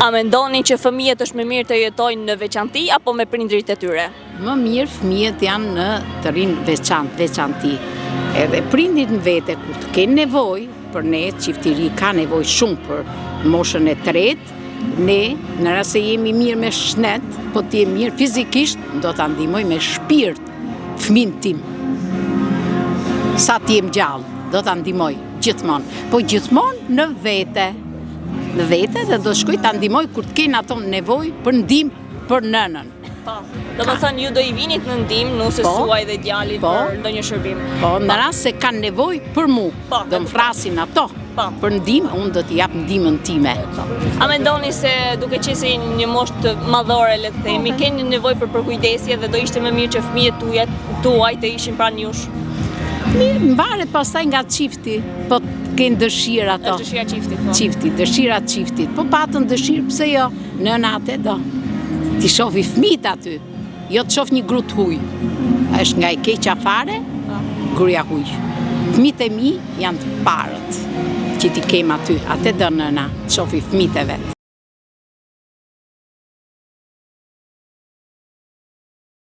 A mendoni që fëmijët është më mirë të jetojnë në veçanti apo me prindrit e tyre? Më mirë fëmijët janë në të rinë veçanti. Edhe prindrit në vete, kur të kenë nevojë, për ne, çiftëri ka nevojë shumë për moshën e tretë, ne, në rast se jemi mirë me shnet, po të jemi mirë fizikisht, do ta ndihmoj me shpirt fëmin tim. Sa të jem gjallë, do ta ndihmoj gjithmonë, po gjithmonë në vete. Në vete dhe do shkoj ta ndihmoj kur të kenë ato nevojë për ndihmë për nënën. Po. Do të thënë ju do i vinit në ndihmë nuse suaj dhe djalit për ndonjë shërbim. Po, në rast se kanë nevojë për mua, do më frasin ato. Për ndihmë, unë do t'i jap ndihmën time. A mendoni se duke qenë se një moshë të madhore, le të themi, keni nevojë për përkujdesje dhe do ishte më mirë që fëmijët tuaj të ishin pranë jush? Mirë, mvaret pastaj nga çifti, po kenë dëshirë ato. Është dëshira çiftit, po. Çifti, dëshira çiftit. Po patën dëshirë, pse jo? Nëna atë do. Ti shofi fëmijët aty. Jo të shoh një gru të huj. Është nga e keqja fare, gruaja huj. Fëmijët e mi janë të parët që ti kem aty. Atë do nëna, të shofi fëmijët e vet.